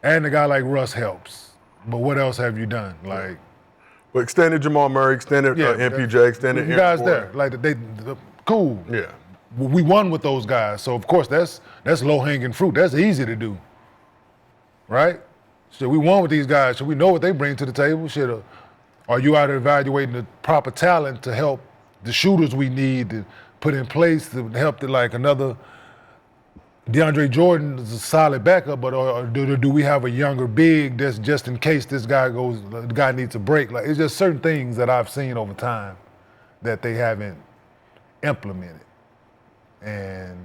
and a guy like Russ helps. But what else have you done? Like, Well, extended Jamal Murray, extended MPJ, extended you Aaron guys Gordon. there, like they cool. Yeah. We won with those guys, so of course that's low hanging fruit. That's easy to do, right? So we won with these guys. So we know what they bring to the table. Are you out there evaluating the proper talent to help the shooters we need to put in place to help like another DeAndre Jordan is a solid backup, but or do we have a younger big that's just in case the guy needs a break? Like, it's just certain things that I've seen over time that they haven't implemented. And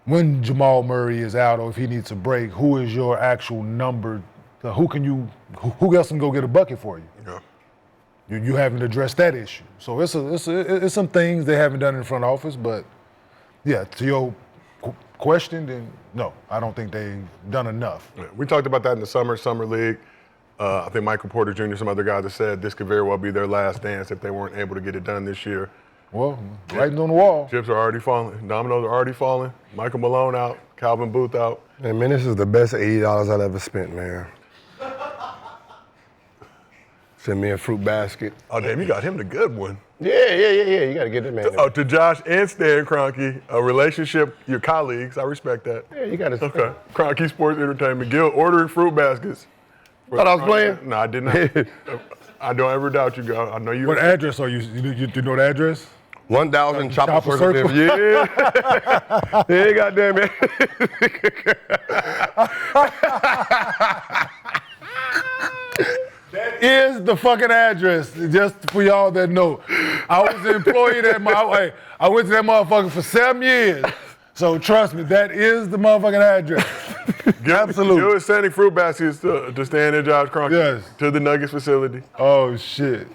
when Jamal Murray is out or if he needs a break, who is your actual number? Who else can go get a bucket for you? Yeah. You haven't addressed that issue. So it's some things they haven't done in the front office, but yeah, to your question, then no, I don't think they've done enough. Yeah. We talked about that in the summer league. I think Michael Porter Jr., some other guys have said this could very well be their last dance if they weren't able to get it done this year. Well, writing on the wall. Chips are already falling. Dominoes are already falling. Michael Malone out. Calvin Booth out. Hey, man, this is the best $80 I've ever spent, man. Send me a fruit basket. Oh, damn, you got him the good one. Yeah. You got to get that man. To Josh and Stan Kroenke, a relationship, your colleagues, I respect that. Yeah, you got to. Okay. Kroenke Sports Entertainment, Gil ordering fruit baskets. Thought I was playing? No, I did not. I don't ever doubt you, Gil. I know you. What address are you? You know the address? 1,000 Chopper Circle. Circle. Yeah. Yeah, goddamn it. That is the fucking address, just for y'all that know. I was an employee I went to that motherfucker for 7 years. So trust me, that is the motherfucking address. Absolutely. Gil is sending fruit baskets to Stan and Josh Kroenke Yes. to the Nuggets facility. Oh, shit.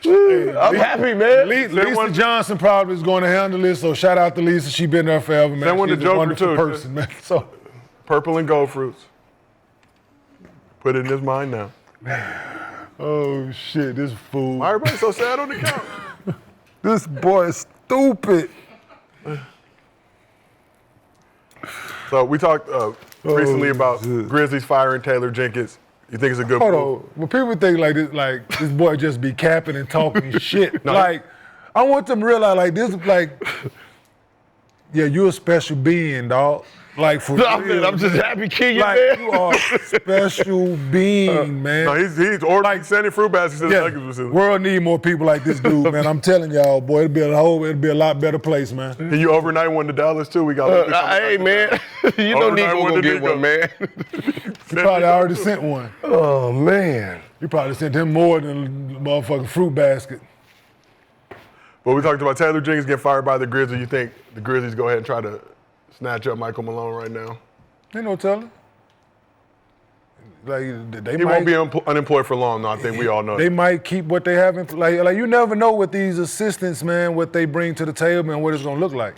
I'm happy, man. Lisa Johnson probably is going to handle this, so shout out to Lisa. She's been there forever, man. Send one to She's a Joker, wonderful too. person, man. So, Purple and gold fruits. Put it in his mind now. oh, shit, this fool. Why everybody so sad on the couch? This boy is stupid. So we talked recently about Grizzlies firing Taylor Jenkins. You think it's a good Hold move? on. When people think like this boy just be capping and talking shit, like, I want them to realize, like, this, like, yeah, you're a special being, dog. Like, for real. I'm just happy king, Like, man. you are a special being, man. No, he's ordering, sending fruit baskets to the Nuggets facility. World need more people like this dude, man. I'm telling y'all, boy, it'll be a lot better place, man. Can you overnight one to Dallas too? We got. Hey, man. You know Nico gonna get one, man. You probably already sent one. Oh, man. You probably sent him more than the motherfucking fruit basket. But we talked about Taylor Jenkins getting fired by the Grizzlies. You think the Grizzlies go ahead and try to snatch up Michael Malone right now? Ain't no telling. Like, He won't be unemployed for long, though. I think we all know. They might keep what they have. Like you never know with these assistants, man, what they bring to the table and what it's gonna look like.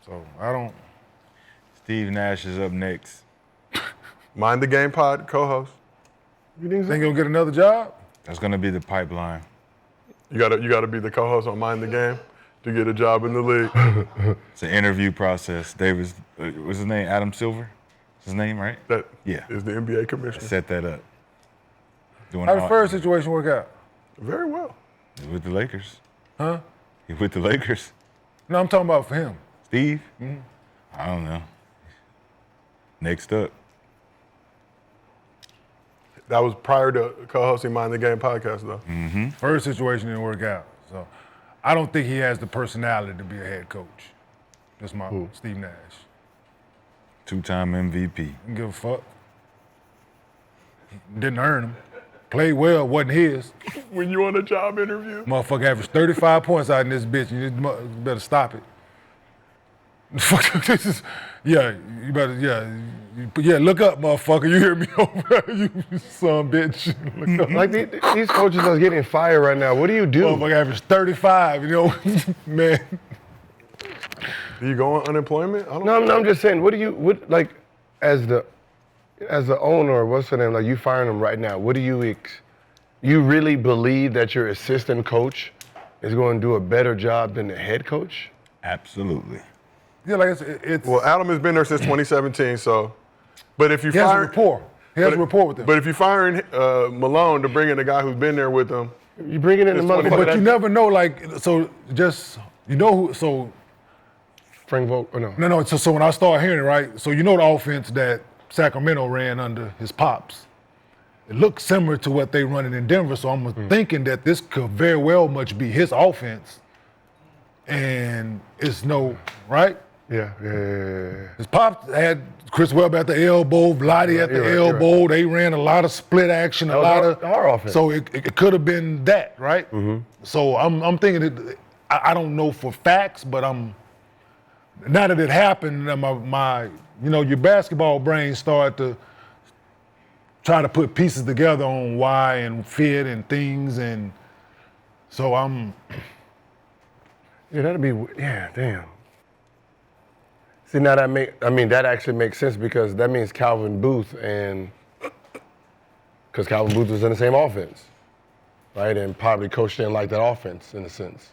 So I don't. Steve Nash is up next. Mind the Game Pod co-host. You think he'll get another job? That's gonna be the pipeline. You gotta be the co-host on Mind the Game to get a job in the league. It's an interview process. Davis, what's his name? Adam Silver? That's his name, right? That Yeah. is the NBA commissioner. Set that up. Doing How did the all- first situation work out? Very well. He's with the Lakers. Huh? He's with the Lakers. No, I'm talking about for him. Steve? I don't know. Next up. That was prior to co-hosting Mind the Game podcast, though. First situation didn't work out. So I don't think he has the personality to be a head coach. That's my Steve Nash. 2-time MVP. Didn't give a fuck. Didn't earn him. Played well, wasn't his. When you on a job interview, Motherfucker averaged 35 points out in this bitch, and you better stop it. Fuck this is, yeah, you better, look up, motherfucker. You hear me over there, you son bitch. Look up. Like these coaches are getting fired right now. What do you do? Motherfucker averaged 35, you know, man. do you go on unemployment? I don't No, know. I'm just saying. Like, as the owner, what's the name? Like, you firing them right now. What do you really believe that your assistant coach is going to do a better job than the head coach? Absolutely. Yeah, like it's Well, Adam has been there since 2017, so. But if you he has a fire, rapport. He has a rapport with them. but if you're firing Malone to bring in a guy who's been there with him, You bringing in the It's motherfucker. But you never know, like, so just, you know who, so, Frank Vogel, or no? no, so when I start hearing it, right, so you know the offense that Sacramento ran under his pops. It looks similar to what they running in Denver, so I'm thinking that this could very well much be his offense. And it's no, right? Yeah. His pops had Chris Webber at the elbow, Vlade at the you're right, elbow. They ran a lot of split action, a was lot our- of our offense. So it could have been that, right? So I'm thinking it. I don't know for facts, but now that it happened, my your basketball brain started to try to put pieces together on why and fit and things, and so I'm. Yeah, damn. See, now that actually makes sense because that means Calvin Booth because Calvin Booth was in the same offense, right? And probably coach didn't like that offense in a sense.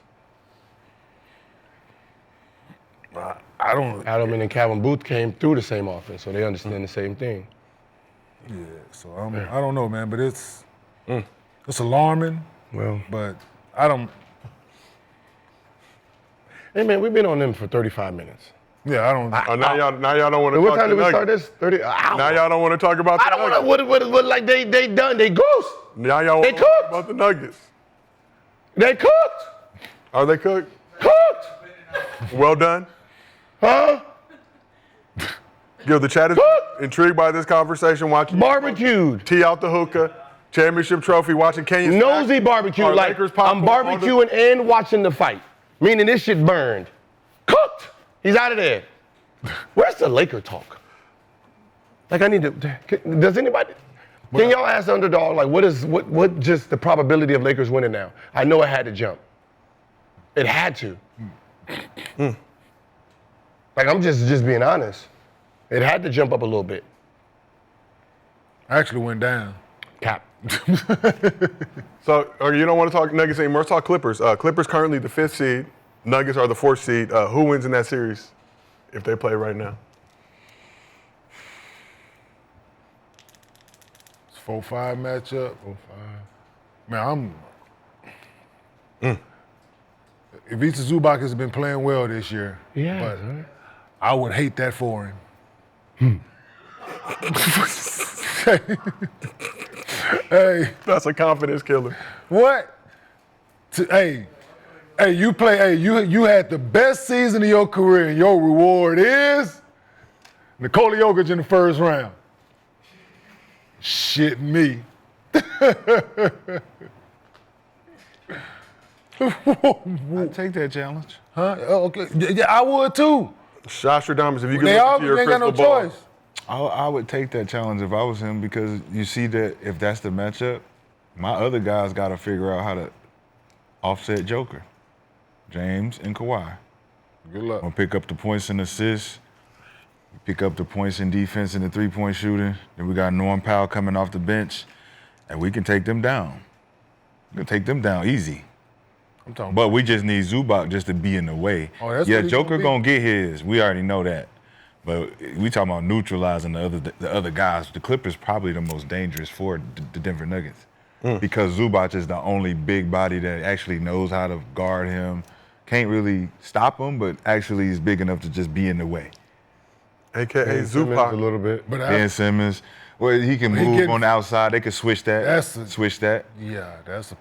I don't. Adam and then Calvin Booth came through the same offense, so they understand the same thing. Yeah, so I don't know, man, but it's alarming. Well, But I don't. hey man, we've been on them for 35 minutes. Yeah, I don't. now y'all don't want to What talk time to did we start Nuggets. this? 30. Now y'all don't want to talk about I the don't Nuggets. want to. What like they done? They ghost. Now y'all They want to talk cooked. about the Nuggets. They cooked. Are they cooked? Cooked. Well done. Huh? Gil, the chat is Cooked. intrigued by this conversation. Watching Barbecued. tee out the hookah, championship trophy, watching Kenya. Nosy barbecue. Are Like Lakers I'm popcorn on the- barbecuing and watching the fight. Meaning this shit burned. Cooked. He's out of there. Where's the Laker talk? Like I need to. Does anybody? Can y'all ask the underdog? Like what just the probability of Lakers winning now? I know it had to jump. It had to. Like I'm just being honest. It had to jump up a little bit. Actually went down. Cap. So you don't want to talk Nuggets anymore. Let's talk Clippers. Clippers currently the 5th seed. Nuggets are the 4th seed. Who wins in that series if they play right now? It's 4-5 matchup. 4-5. Man, Ivica Zubac has been playing well this year. Yeah. But I would hate that for him. Hey, That's a confidence killer. what? Hey, you play. Hey, you had the best season of your career, and your reward is Nikola Jokic in the first round. Shit me. I'd take that challenge. Huh? Oh, okay. Yeah, I would too. Shastra if you could They look all into your ain't got no crystal ball. choice. I would take that challenge if I was him because you see that if that's the matchup, my other guys got to figure out how to offset Joker, James and Kawhi. Good luck. Gonna pick up the points and assists, pick up the points in defense and the three-point shooting. Then we got Norm Powell coming off the bench, and we can take them down. We can take them down easy. I'm talking But we just need Zubac just to be in the way. Oh, that's yeah, what he's Joker gonna be. gonna get his. We already know that. But we talking about neutralizing the other guys. The Clippers probably the most dangerous for the Denver Nuggets because Zubac is the only big body that actually knows how to guard him, can't really stop him, but actually is big enough to just be in the way. AKA Ben Simmons Zupac. a little bit. But Ben Simmons, well, he can move on the outside. They could switch that. Switch that. yeah, that's a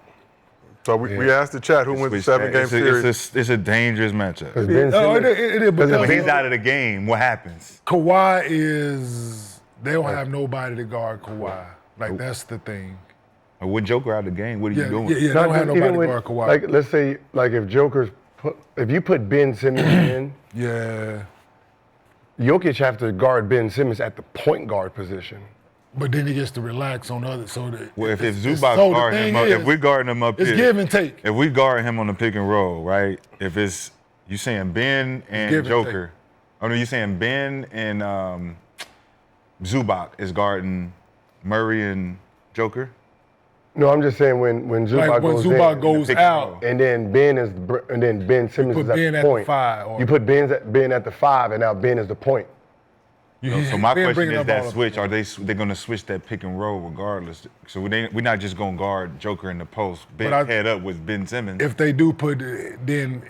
So we asked the chat who wins the Switch 7-game that. series. It's a dangerous matchup. Ben no, Simmons, it is. But If he's out of the game, what happens? Kawhi is. They don't have nobody to guard Kawhi. Like that's the thing. Or with Joker out of the game, what are you doing? Yeah, they don't have nobody to guard Kawhi. like, let's say, like if you put Ben Simmons in, yeah, Jokic have to guard Ben Simmons at the point guard position. but then he gets to relax on the other. So that Well, if it's- Zubac so the guard thing him up, is, if we're guarding him up it's here, give and take. if we guard him on the pick and roll, right? If it's you saying Ben and give and Joker, oh no, you saying Ben and Zubac is guarding Murray and Joker? No, I'm just saying when Zubac Like when goes Zubac in, goes pick and out, roll. and then Ben Simmons put is at Ben the at the point. 5, or- You put Ben at the 5, and now Ben is the point. So my Ben question bringing is up that all of switch, are they're going to switch that pick and roll regardless? So we're not just going to guard Joker in the post, Ben head up with Ben Simmons. if they do put, then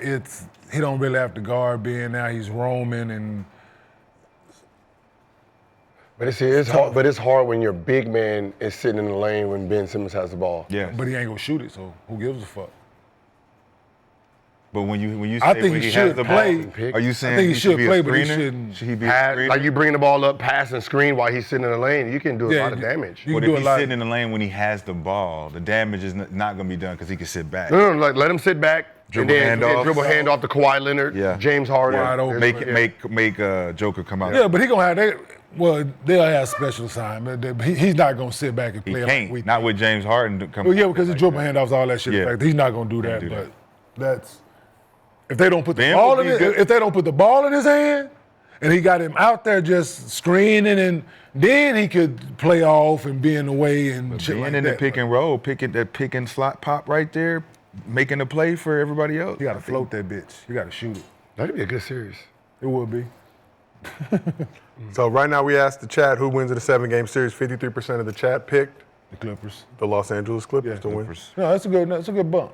he don't really have to guard Ben now. He's roaming and. But it's hard. But it's hard when your big man is sitting in the lane when Ben Simmons has the ball. Yeah, But he ain't gonna shoot it, so who gives a fuck? but when you say I think when he he should has the play. ball, are you saying I think he should be a play, but he screener? shouldn't. Should he be a Pass, screener? like you bring the ball up, pass and screen while he's sitting in the lane, you can do a Yeah, lot of you- damage. you- But do if a he's lot- sitting in the lane when he has the ball, the damage is not going to be done because he can sit back. No, like let him sit back Dribble and then handoff. dribble hand off to Kawhi Leonard, Yeah. James Harden. Wide open. Make Joker come out. Yeah, but he gonna have that. Well, they'll have special assignment. He's not gonna sit back and He play. can't. Like Not with James Harden coming. Well, yeah, because he dribble handoffs, all that shit. Yeah. He's not gonna do that. do But that. that's if they don't put the Ben ball would in be his, good. if they don't put the ball in his hand, and he got him out there just screening, and then he could play off and be in the way and shit Being like in that. the pick and roll, that pick and slot pop right there, making a play for everybody else. You gotta float that bitch. You gotta shoot it. That'd be a good series. It would be. So right now we asked the chat who wins in the 7-game series. 53% of the chat picked The Clippers. the Los Angeles Clippers to win. Clippers. No, that's a good bump.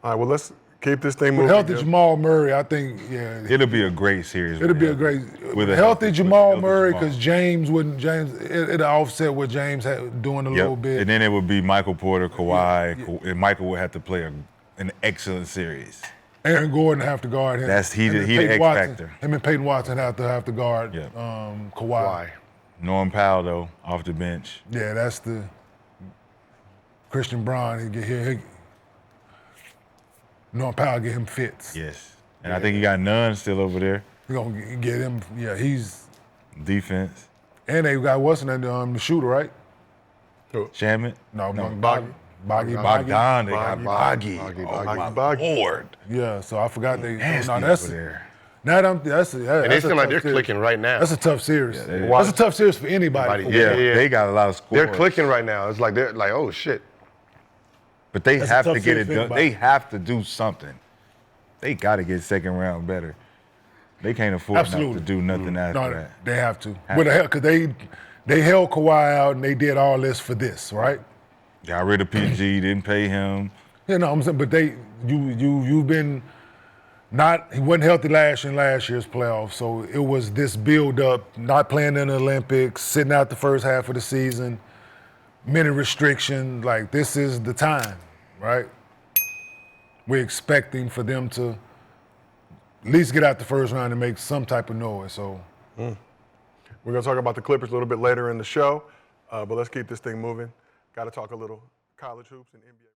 All right, well, let's keep this thing With moving. healthy Jamal Murray, I think, yeah, It'll be a great series. it'll be a with great. with a healthy Jamal healthy Murray, Jamal. because it'll offset what James had doing a little bit. And then it would be Michael Porter, Kawhi, and Michael would have to play an excellent series. Aaron Gordon have to guard him. That's he Him the and X Peyton Watson- factor. Him and Peyton Watson have to guard Yeah. Kawhi. Why? Norm Powell though, off the bench. Yeah, that's the Christian Braun. He get here. Norm Powell get him fits. Yes. And I think he got none still over there. He gonna get him. Yeah, he's Defense. and they got what's in the shooter, right? Shamit. No, Boggy. Boggy. Bogdan. They got Boggy. Boggy. Boggy. Oh, Boggy. my Lord. Yeah, so I forgot they. Nasty No, that's over there. that's And they that's a seem like tough they're series. clicking right now. That's a tough series. they- That's a tough series for anybody. Yeah. They got a lot of scores. They're clicking right now. It's like they're like, oh shit. But they That's a have to tough get series it for done. anybody. They have to do something. They got to get second round better. They can't afford Absolutely. not to do nothing after No, that. they have to. What the hell? Because they held Kawhi out and they did all this for this, right? Got rid of PG, didn't pay him. You know what I'm saying? But you've been not. He wasn't healthy in last year's playoffs, so it was this build up, not playing in the Olympics, sitting out the first half of the season, many restrictions. Like this is the time, right? We're expecting for them to at least get out the first round and make some type of noise. So. We're going to talk about the Clippers a little bit later in the show, but let's keep this thing moving. Got to talk a little college hoops and NBA.